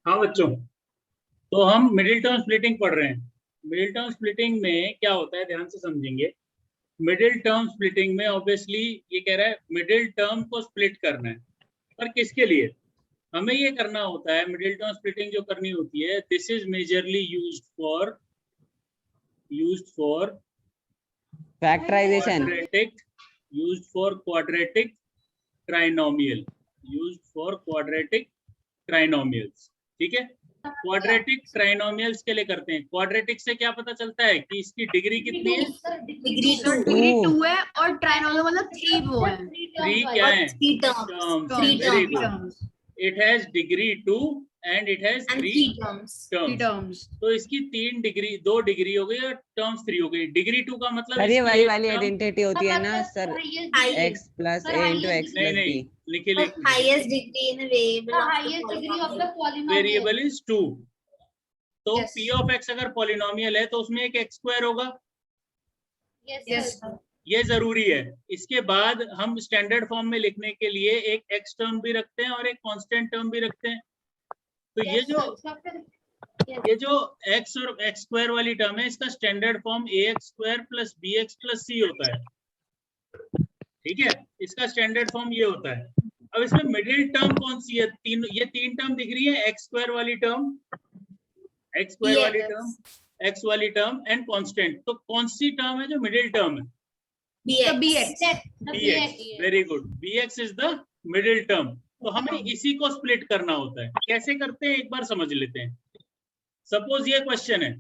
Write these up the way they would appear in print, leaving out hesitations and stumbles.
हाँ बच्चों, तो हम मिडिल टर्म स्प्लिटिंग पढ़ रहे हैं। मिडिल टर्म स्प्लिटिंग में क्या होता है, ध्यान से समझेंगे। मिडिल टर्म स्प्लिटिंग में ऑब्वियसली ये कह रहा है मिडिल टर्म को स्प्लिट करना है, पर किसके लिए हमें ये करना होता है। मिडिल टर्म स्प्लिटिंग जो करनी होती है, this is majorly used for factorisation, quadratic trinomials. ठीक है, क्वाड्रेटिक ट्राइनोमियल्स के लिए करते हैं। क्वाड्रेटिक से क्या पता चलता है कि इसकी डिग्री कितनी है? डिग्री 2 है और ट्राइनोमियल मतलब 3 वो है। 3 क्या है? 3 terms. Very good. It has degree 2 and it has 3 terms. तो इसकी 3 डिग्री, 2 डिग्री हो गई और टर्म्स 3 हो गई। डिग्री 2 का मतलब सर ये वही वाली आइडेंटिटी होती है ना sir, x plus a into x plus B. लिखिए highest degree in variable is 2। तो p ऑफ x अगर पॉलिनोमियल है तो उसमें एक x स्क्वायर होगा। ये जरूरी है। इसके बाद हम स्टैंडर्ड फॉर्म में लिखने के लिए एक x टर्म भी रखते हैं और एक कांस्टेंट टर्म भी रखते हैं। तो ये जो x और x स्क्वायर वाली टर्म है, इसका standard form ax square plus bx plus c होता है। ठीक है, इसका स्टैंडर्ड फॉर्म ये होता है। अब इसमें मिडिल टर्म कौन सी है? ये तीन टर्म दिख रही है, x स्क्वायर वाली टर्म, x वाली टर्म एंड कांस्टेंट। तो कौन सी टर्म है जो मिडिल टर्म है? bx। Very good, bx is the middle term. तो हमें इसी को स्प्लिट करना होता है। कैसे करते हैं एक बार समझ लेते हैं। सपोज ये क्वेश्चन है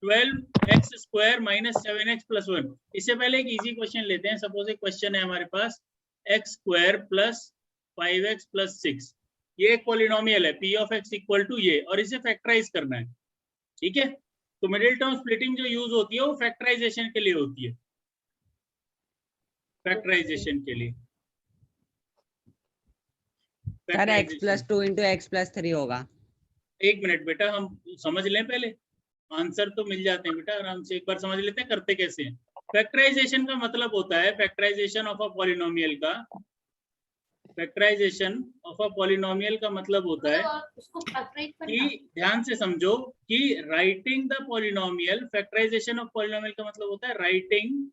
12x square minus 7x plus 1। इससे पहले एक इजी क्वेश्चन लेते हैं। सपोज एक क्वेश्चन है हमारे पास x square plus 5x plus 6। ये एक पॉलिनोमियल है p of x equal to ये, और इसे फैक्टराइज करना है। ठीक है, तो मिडिल टर्म स्प्लिटिंग जो यूज होती है वो फैक्टराइजेशन के लिए होती है। फैक्टराइजेशन के लिए sir x plus 2 into x plus 3 होगा। एक मिनट बेटा, हम समझ लें पहले, आंसर तो मिल जाते हैं बेटा, आराम से एक बार समझ लेते हैं करते कैसे हैं। फैक्टराइजेशन का मतलब होता है, फैक्टराइजेशन ऑफ अ पॉलिनोमियल का, फैक्टराइजेशन ऑफ अ पॉलिनोमियल का मतलब होता है कि ध्यान से समझो कि writing the polynomial, factorisation of polynomial का मतलब होता है राइटिंग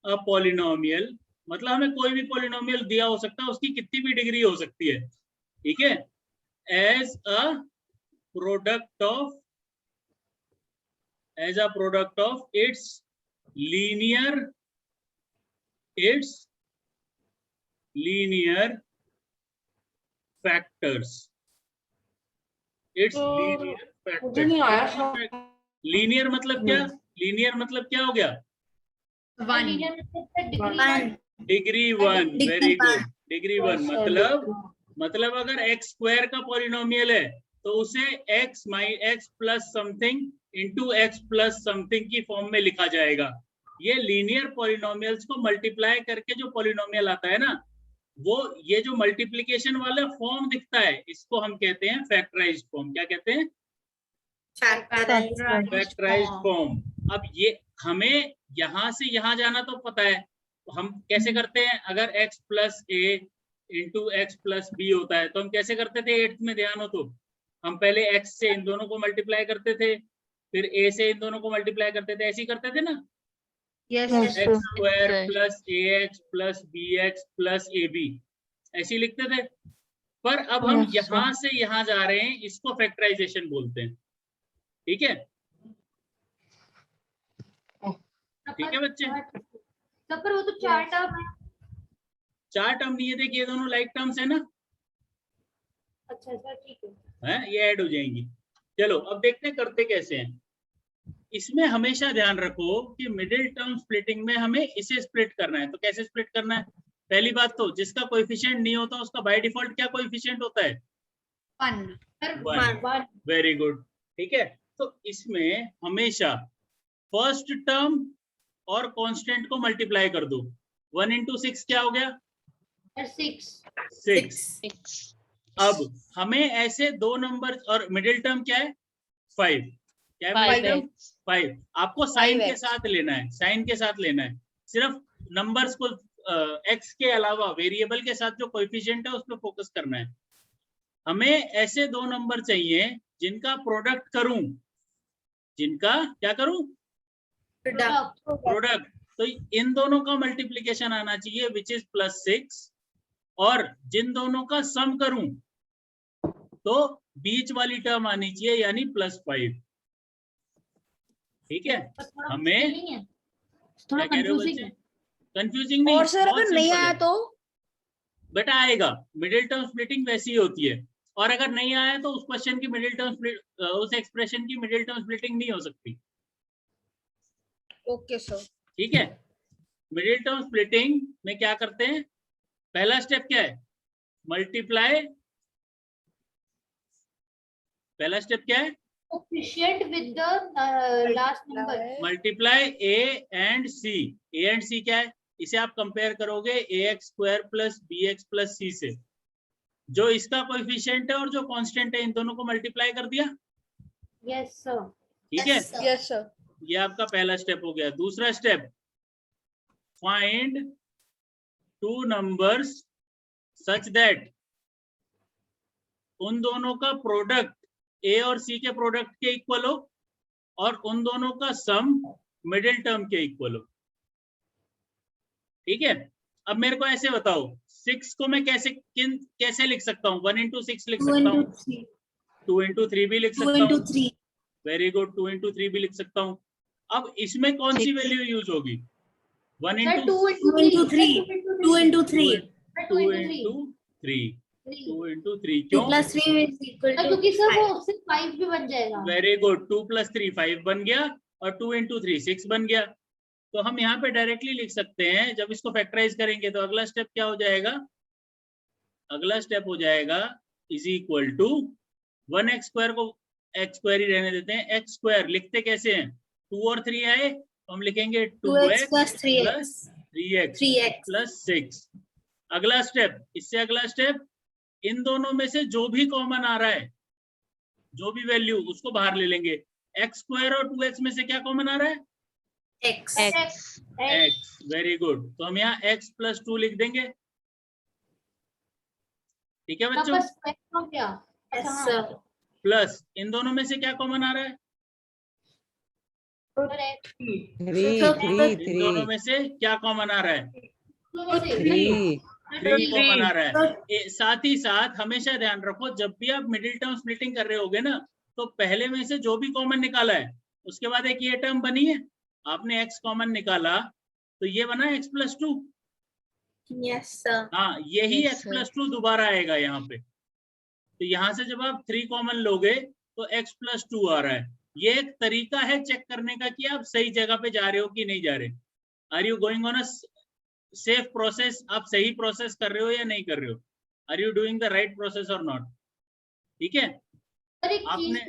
अ पॉलिनोमियल। मतलब हमें कोई भी पॉलिनोमियल दिया हो सकता है, उसकी कितनी भी डिग्री हो सकती है। ठीक है, as a product of its linear factors। Linear मतलब क्या? लीनियर मतलब क्या हो गया? डिग्री 1। वेरी गुड, डिग्री 1 मतलब अगर x स्क्वायर का पॉलिनोमियल है तो उसे x plus something into x plus something की फॉर्म में लिखा जाएगा। ये लीनियर पॉलिनोमियल्स को मल्टीप्लाई करके जो पॉलिनोमियल आता है ना, वो ये जो मल्टीप्लिकेशन वाला फॉर्म दिखता है, इसको हम कहते हैं फैक्टराइज्ड फॉर्म। क्या कहते हैं? Factorised form. अब ये हमें यहां से यहां जाना तो पता है, हम कैसे करते हैं? अगर x plus a into x plus b होता है तो हम कैसे करते थे? 8th में ध्यान हो तो हम पहले x से इन दोनों को मल्टीप्लाई करते थे, फिर a से इन दोनों को मल्टीप्लाई करते थे। ऐसे ही करते थे ना? X square plus ax plus bx plus ab, ऐसे ही लिखते थे। पर अब हम यहां से यहां जा रहे हैं, इसको फैक्टराइजेशन बोलते हैं। ठीक है, ठीक है बच्चे। पर वो तो 4 टर्म है। 4 टर्म नहीं है, देखिए दोनों लाइक टर्म्स है ना। अच्छा ठीक है, ये ऐड हो जाएंगी। चलो अब देखते हैं करते कैसे हैं। इसमें हमेशा ध्यान रखो कि मिडिल टर्म स्प्लिटिंग में हमें इसे स्प्लिट करना है। तो कैसे स्प्लिट करना है? पहली बात तो जिसका कोएफिशिएंट नहीं होता उसका बाय डिफॉल्ट क्या कोएफिशिएंट होता है? 1। Very good. ठीक है, तो इसमें हमेशा फर्स्ट टर्म और कांस्टेंट को मल्टीप्लाई कर दो। 1 इंटू 6 क्या हो गया? 6। अब हमें ऐसे दो नंबर, और मिडिल टर्म क्या है? 5। क्या है मिडिल टर्म? 5। आपको साइन के साथ लेना है, साइन के साथ लेना है। सिर्फ नंबर्स को x के अलावा वेरिएबल के साथ जो कोएफिशिएंट है उस पर फोकस करना है। हमें ऐसे दो नंबर चाहिए जिनका प्रोडक्ट करूं, जिनका क्या करूं, प्रोडक्ट। तो इन दोनों का मल्टीप्लिकेशन आना चाहिए विच इज +6, और जिन दोनों का सम करूं तो बीच वाली टर्म आनी चाहिए यानी +5। ठीक है, हमें थोड़ा क्या कह रहे हो कंफ्यूजिंग बच्चे? है। कंफ्यूजिंग नहीं, और सर अगर नहीं आया तो बेटा आएगा, मिडिल टर्म स्प्लिटिंग वैसी ही होती है। और अगर नहीं आया तो उस क्वेश्चन की मिडिल टर्म स्प्लिट, उस एक्सप्रेशन की मिडिल टर्म स्प्लिटिंग नहीं हो सकती। Okay sir. ठीक है, मिडिल टर्म स्प्लिटिंग में क्या करते हैं, पहला स्टेप क्या है, मल्टीप्लाई, पहला स्टेप क्या है, coefficient with the last number. Multiply A and C. A and C क्या है, इसे आप कंपेयर करोगे ax² + bx + c से। जो इसका कोएफिशिएंट है और जो कांस्टेंट है, इन दोनों को मल्टीप्लाई कर दिया। Yes sir. ठीक है, यस सर। ये आपका पहला स्टेप हो गया। दूसरा step, find two numbers such that उन दोनों का प्रोडक्ट ए और सी के प्रोडक्ट के इक्वल हो और उन दोनों का सम मिडिल टर्म के इक्वल हो। ठीक है, अब मेरे को ऐसे बताओ, 6 को मैं कैसे लिख सकता हूँ? 1 × 6 लिख सकता हूँ, 2 × 3 भी लिख सकता हूँ। वेरी गुड, 2 × 3 भी लिख सकता हूँ। अब इसमें कौन सी वैल्यू यूज होगी? 1 × 2 × 3, क्यों? क्योंकि सर वो उससे 5 भी बन जाएगा। वेरी गुड, 2 + 3 5 बन गया और 2 × 3 6 बन गया। तो हम यहाँ पे डायरेक्टली लिख सकते हैं, जब इसको फैक्टराइज करेंगे तो अगला स्टेप क्या हो जाएगा, अगला स्टेप हो जाएगा इज इक्वल टू 1x² को x² ही रहने देते हैं, x² लिखते कैसे हैं, 2 और 3 आए तो हम लिखेंगे 2x + 3x + 6। अगला स्टेप, इससे अगला स्टेप, इन दोनों में से जो भी कॉमन आ रहा है, जो भी वैल्यू, उसको बाहर ले लेंगे। x² और 2x में से क्या कॉमन आ रहा है, x। वेरी गुड, तो हम यहाँ x + 2 लिख देंगे। ठीक है बच्चों, क्या प्लस इन दोनों में से क्या कॉमन आ रहा है, 3 इन दोनों में से क्या कॉमन आ रहा है, 3 3 कॉमन आ रहा है। साथ ही साथ हमेशा ध्यान रखो, जब भी आप मिडिल टर्म स्प्लिटिंग कर रहे होगे ना, तो पहले में से जो भी कॉमन निकाला है उसके बाद एक ये टर्म बनी है, आपने x कॉमन निकाला तो ये बना x + 2। Yes sir. हाँ, यही Yes, x + 2 दोबारा आएगा यहाँ पे। तो यहाँ से जब आप 3 कॉमन लोगे तो x + 2 आ रहा है। ये एक तरीका है चेक करने का कि आप सही जगह पे जा रहे हो कि नहीं जा रहे। Are you going on a safe process, आप सही प्रोसेस कर रहे हो या नहीं कर रहे हो, are you doing the right process और नॉट। ठीक है, आपने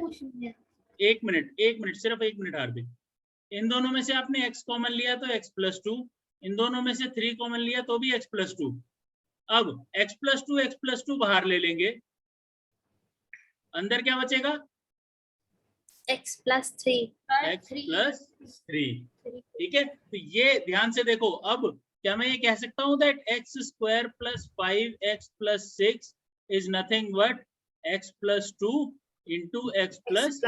एक मिनट सिर्फ 1 मिनट हार्दिक, इन दोनों में से आपने x कॉमन लिया तो x + 2, इन दोनों में से 3 कॉमन लिया तो भी x + 2। अब x + 2 बाहर ले लेंगे, अंदर क्या बचेगा, x + 3। x + 3। ठीक है, तो ये ध्यान से देखो। अब क्या मैं ये कह सकता हूँ that x² + 5x + 6 is nothing but x + 2 × x +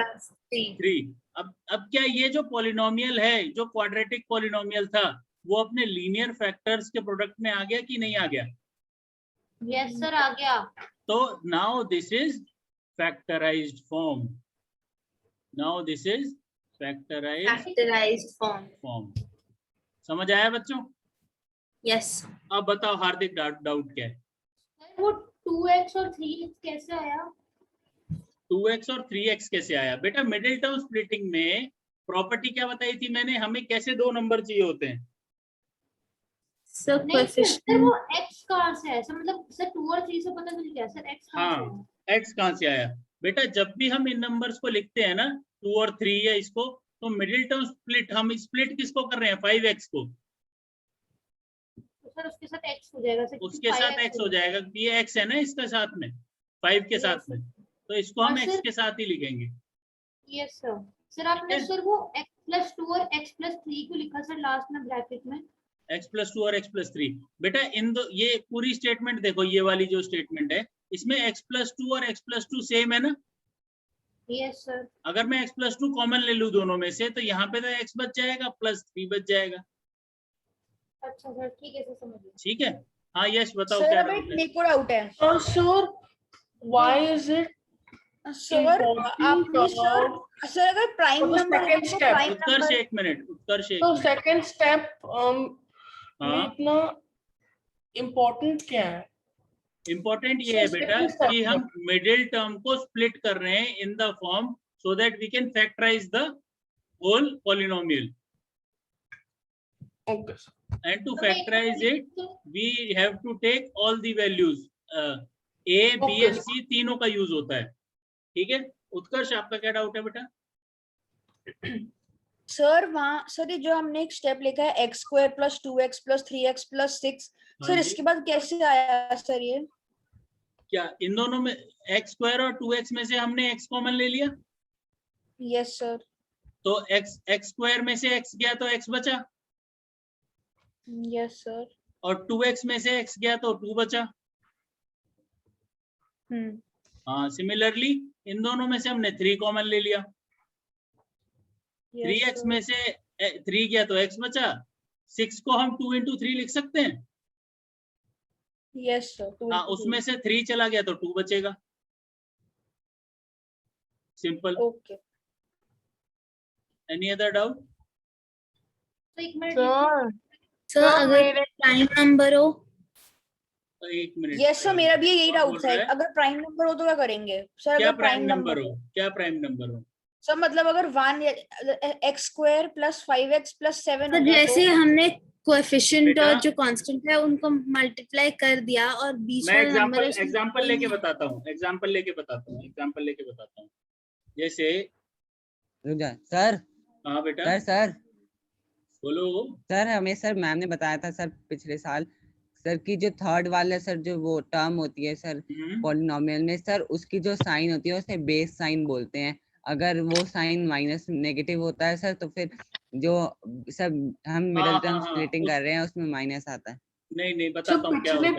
3। अब क्या ये जो पॉलिनोमियल है, जो क्वाड्रेटिक पॉलिनोमियल था, वो अपने लीनियर फैक्टर्स के प्रोडक्ट में आ गया कि नहीं आ गया? यस सर, आ गया। तो now this is factorised form, now this is factorised form. समझ आया बच्चों? यस। अब बताओ हार्दिक, डाउट क्या है? वो 2x और 3x कैसे आया? 2x और 3x कैसे आया? बेटा मिडिल टर्म स्प्लिटिंग में प्रॉपर्टी क्या बताई थी मैंने, हमें कैसे दो नंबर चाहिए होते हैं? सर वो x कहाँ से है? सर मतलब सर 2 और 3 से पता चल गया, सर x कहाँ से है? x कहाँ से आया? बेटा जब भी हम इन नंबर्स को लिखते हैं ना, 2 और 3 है इसको, तो मिडिल टर्म स्प्लिट, हम स्प्लिट किसको कर रहे हैं, 5x को। सर उसके साथ x हो जाएगा, उसके साथ x हो जाएगा, ये x है ना इसके साथ में, 5 के साथ में, तो इसको हम x के साथ ही लिखेंगे। Yes sir. सर आपने सर वो x + 2 और x + 3 को लिखा सर लास्ट में ब्रैकेट में, x + 2 और x + 3। बेटा इन दो, ये पूरी स्टेटमेंट देखो, ये वाली जो स्टेटमेंट है इसमें x+2 और x+2 सेम है ना? Yes sir. अगर मैं x+2 कॉमन ले लूं दोनों में से तो यहाँ पे तो x बच जाएगा, +3 बच जाएगा। अच्छा सर, ठीक है सर, समझ गया। ठीक है। हाँ यश बताओ सर क्या अब डाउट एक है? मेरे को डाउट है sir why is it sir. important आपने सर अगर prime for the number second तो step? प्राइम उत्कर्ष नंबर एक मिनट, उत्कर्ष एक तो मिनट। सेकंड स्टेप में हाँ इतना इम्पोर्टेंट क्या है? इम्पोर्टेंट ये है So, बेटा second step कि हम मिडिल टर्म को स्प्लिट कर रहे हैं in the form so that we can factorise the whole polynomial, Okay. and to factorize it we have to take all the values a b and c तीनों का use होता है। ठीक है। उत्कर्ष आपका क्या डाउट है बेटा? सर वहाँ सर ये जो हमने एक स्टेप लिखा है x² + 2x + 3x + 6 सर इसके बाद कैसे आया सर ये? क्या इन दोनों में x² और 2x में से हमने x कॉमन ले लिया? Yes sir. तो x² में से x गया तो x बचा, यस सर। और 2x में से x गया तो 2 बचा। हाँ सिमिलरली इन दोनों में से हमने 3 कॉमन ले लिया, 3x में से 3 गया तो x बचा, 6 को हम 2 × 3 लिख सकते हैं। Yes sir. हाँ उसमें से 3 चला गया तो 2 बचेगा। Simple. Okay. Any other doubt? तो एक मिनट सर सर अगर प्राइम नंबर हो एक मिनट। यस सर मेरा भी यही कौन डाउट बोल था। रहा है? अगर प्राइम नंबर हो तो क्या करेंगे सर? क्या अगर प्राइम नंबर हो? क्या प्राइम नंबर हो? सर मतलब अगर 1x² + 5x + 7 तो होगा जैसे तो हमने कोएफिशिएंट बेटा, और जो कांस्टेंट है उनको मल्टीप्लाई कर दिया और बीच मैं वाला नंबर एग्जांपल लेके बताता हूँ, एग्जांपल लेके बताता हूँ। जैसे रुक जा सर। हाँ बेटा सर बोलो। सर हमें सर मैम ने बताया था सर पिछले साल सर की जो थर्ड वाला सर जो वो टर्म होती है सर पॉलिनोमियल में सर उसकी जो साइन होती है उसे बेस साइन बोलते हैं। अगर वो साइन माइनस नेगेटिव होता है सर तो फिर जो सब हम मिडिल टर्म स्प्लिटिंग कर रहे हैं उसमें माइनस आता है। नहीं बताता हूँ क्या होता है,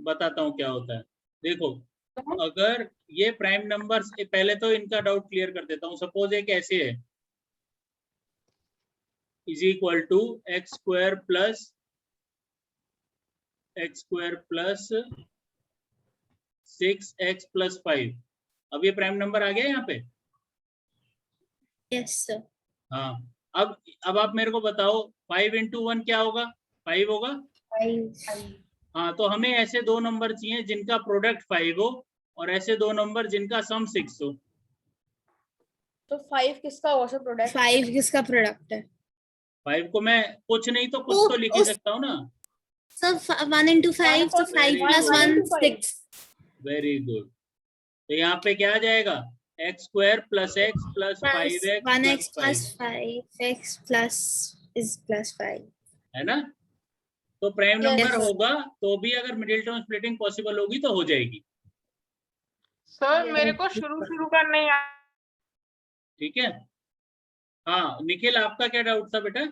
बताता हूँ क्या होता है। देखो अगर ये प्राइम नंबर्स, पहले तो इनका डाउट क्लियर कर देता हूँ। सपोज एक ऐसे है is equal to x² plus 6x + 5। अब ये प्राइम नंबर आ गया यहाँ पे। Yes sir. हाँ अब आप मेरे को बताओ 5 × 1 क्या होगा? 5 होगा। हाँ तो हमें ऐसे दो नंबर चाहिए जिनका प्रोडक्ट 5 हो और ऐसे दो नंबर जिनका सम 6 हो। तो 5 किसका होगा सर प्रोडक्ट? 5 किसका प्रोडक्ट है? 5 को मैं कुछ नहीं तो कुछ तो लिख ही सकता हूँ ना सर 1 × 5 तो 5 + 1 6। Very good. तो यहाँ पे क्या आ जाएगा? x² + x + 5x 1x + 5 + 5x + 5 है ना? तो प्राइम Yes, नंबर sir. होगा तो भी अगर मिडिल टर्म स्प्लिटिंग पॉसिबल होगी तो हो जाएगी। सर मेरे को शुरू का नहीं आया। ठीक है। हाँ निखिल आपका क्या डाउट था बेटा?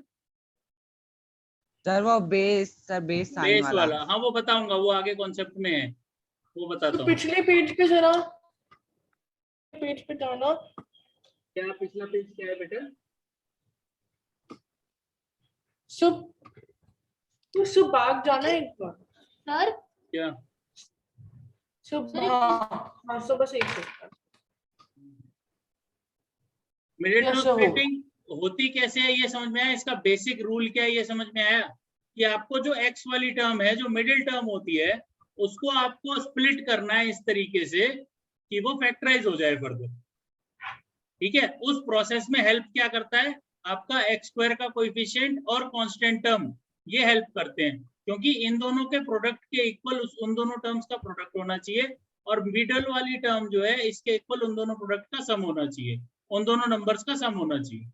सर वो बेस साइन बेस वाला। हाँ वो बताऊंगा, वो आगे कॉन्सेप्ट में है, वो बताता तो हूँ। पिछले पेज पे जरा पेज पे जाना। क्या पिछला पेज क्या है बेटा? बाग जाना है एक बार सर क्या हाँ बस एक second. Middle term Yes, sir, splitting होती कैसे है ये समझ में आया? इसका बेसिक रूल क्या है ये समझ में आया? कि आपको जो x वाली टर्म है जो मिडिल टर्म होती है उसको आपको स्प्लिट करना है इस तरीके से कि वो फैक्टराइज हो जाए फर्दर। ठीक है। उस प्रोसेस में हेल्प क्या करता है? आपका x² का कोएफिशिएंट और कांस्टेंट टर्म, ये हेल्प करते हैं क्योंकि इन दोनों के प्रोडक्ट के इक्वल उन दोनों टर्म्स का प्रोडक्ट होना चाहिए और मिडल वाली टर्म जो है इसके इक्वल उन दोनों प्रोडक्ट का सम होना चाहिए, उन दोनों नंबर्स का सम होना चाहिए।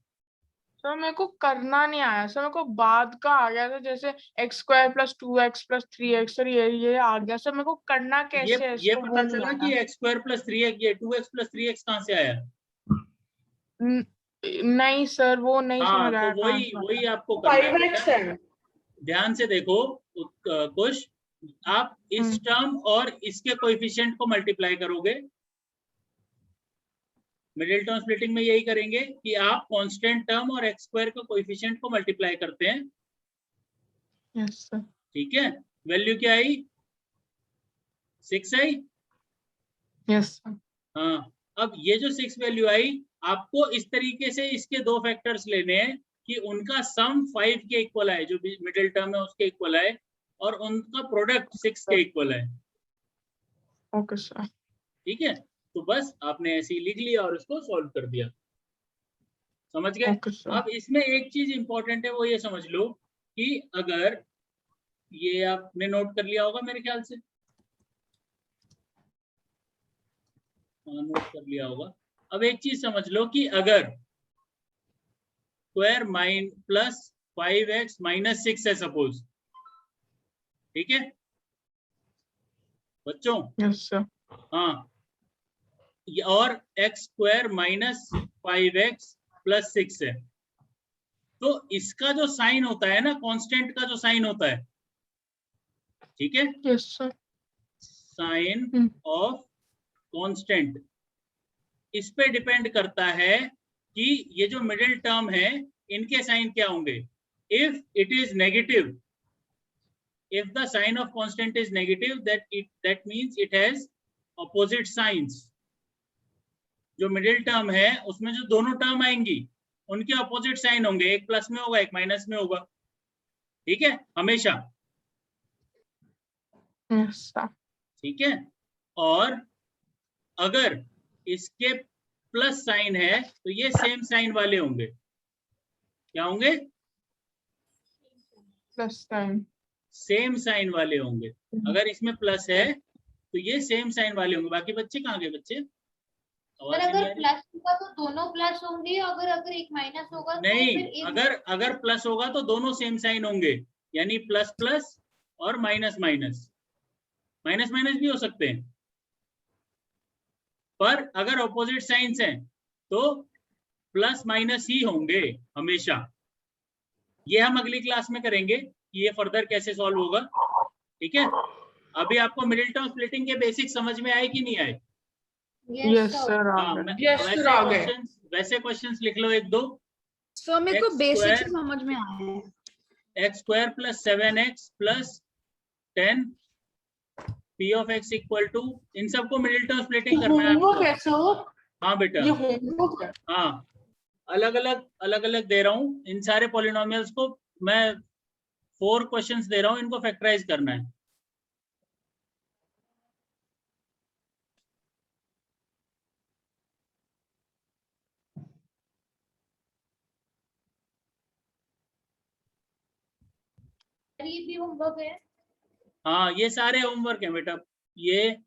सर मेरे को करना नहीं आया सर, मेरे को बाद का आ गया था जैसे x² + 2x + 3x। सर ये आ गया सर, मेरे को करना कैसे है ये पता चला कि x² + 3x, ये 2x + 3x कहाँ से आया? नहीं सर वो नहीं समझ आया। तो वही आपको करना है। ध्यान से देखो कुछ आप इस टर्म और इसके कोएफिशिएंट को मल्टीप्लाई करोगे। मिडिल टर्म स्प्लिटिंग में यही करेंगे कि आप कांस्टेंट टर्म और एक्स स्क्वायर के कोएफिशिएंट को मल्टीप्लाई करते हैं। Yes sir. ठीक है, वैल्यू क्या आई? 6 आई। Yes sir. हाँ, अब ये जो 6 वैल्यू आई, आपको इस तरीके से इसके दो फैक्टर्स लेने हैं कि उनका सम 5 के इक्वल आए, जो मिडिल टर्म है उसके इक्वल आए, और उनका प्रोडक्ट 6 के इक्वल आए। Okay sir. ठीक है, तो बस आपने ऐसे ही लिख लिया और इसको सॉल्व कर दिया। समझ गए? Okay sir. अब इसमें एक चीज इंपॉर्टेंट है, वो ये समझ लो कि अगर ये आपने नोट कर लिया होगा मेरे ख्याल से, नोट कर लिया होगा। अब एक चीज समझ लो कि अगर स्क्वायर प्लस 5x माइनस 6 है सपोज, ठीक है बच्चों? Yes sir. हाँ, और x square minus 5x plus 6 है, तो इसका जो साइन होता है ना, कांस्टेंट का जो साइन होता है, ठीक है, yes sir. Sign of constant, इस पे डिपेंड करता है कि ये जो मिडिल टर्म है इनके साइन क्या होंगे। If it is negative, if the sign of constant is negative, that means it has opposite signs। जो मिडिल टर्म है उसमें जो दोनों टर्म आएंगी उनके अपोजिट साइन होंगे, एक प्लस में होगा एक माइनस में होगा। ठीक है, हमेशा। Yes sir. ठीक है, और अगर इसके प्लस साइन है तो ये सेम साइन वाले होंगे। क्या होंगे? Plus sign. सेम साइन वाले होंगे। अगर इसमें प्लस है तो ये सेम साइन वाले होंगे। बाकी बच्चे कहाँ गए? बच्चे पर अगर प्लस होगा तो दोनों प्लस होंगे, अगर एक माइनस होगा तो नहीं, फिर एक... अगर प्लस होगा तो दोनों सेम साइन होंगे, यानी प्लस प्लस और माइनस माइनस। माइनस माइनस भी हो सकते हैं, पर अगर ऑपोजिट साइंस हैं तो प्लस माइनस ही होंगे हमेशा। ये हम अगली क्लास में करेंगे कि ये फर्दर कैसे सॉल्व होगा। ठीक है, अभी आपको मिडिल टर्म स्प्लिटिंग के बेसिक समझ में आए कि नहीं आए? Yes sir. वैसे क्वेश्चंस लिख लो एक दो। सर मेरे को बेसिक समझ में आया है। X square plus 7x plus 10 p of x equal to, इन सबको मिडिल टर्म स्प्लिटिंग करना है आपको। हाँ बेटा, ये होमवर्क है। हाँ, अलग अलग दे रहा हूँ इन सारे पॉलिनोमियल्स को। मैं 4 क्वेश्चंस दे रहा हूँ, इनको फैक्टराइज करना है। ये भी होमवर्क है। हाँ, ये सारे होमवर्क है बेटा। ये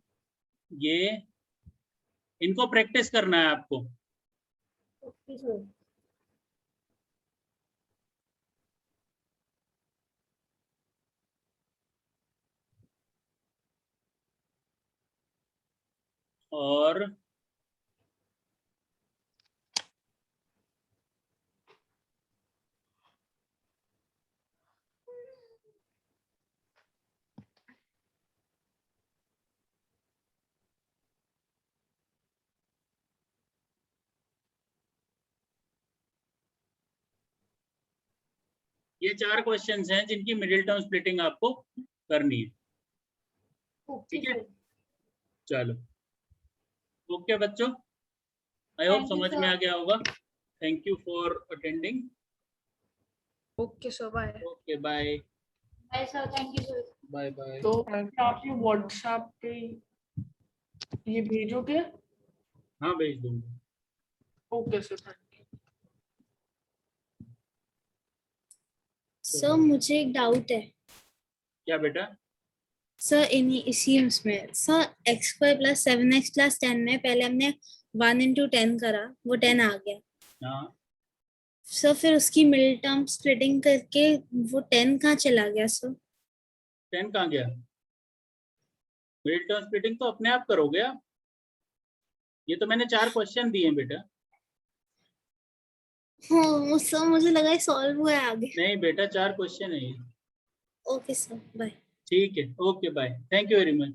इनको प्रैक्टिस करना है आपको। Okay sir. और ये 4 क्वेश्चंस हैं जिनकी मिडिल टर्म स्प्लिटिंग आपको करनी है। ठीक है, चलो ओके बच्चों, आई होप समझ में आ गया होगा। Thank you for attending. Okay sir, bye. Okay, bye bye sir, thank you sir. Bye bye. तो आप ये व्हाट्सएप पे ये भेजोगे? हाँ, भेज दूंगा। Okay sir, thank you. Sir मुझे एक डाउट है। क्या बेटा? सर इसी उसमें sir x square plus 7x plus 10 में पहले हमने 1 into 10 करा, वो 10 आ गया। हाँ, सर फिर उसकी मिडिल टर्म स्प्लिटिंग करके वो 10 कहाँ चला गया सर? 10 कहाँ गया? मिडिल टर्म स्प्लिटिंग तो अपने आप करोगे आप। ये तो मैंने 4 क्वेश्चन दिए हैं बेटा। हाँ सर, मुझे लगा सॉल्व हुआ है आगे। नहीं बेटा, 4 क्वेश्चन है ये। Okay sir, bye. ठीक है, okay bye, thank you very much.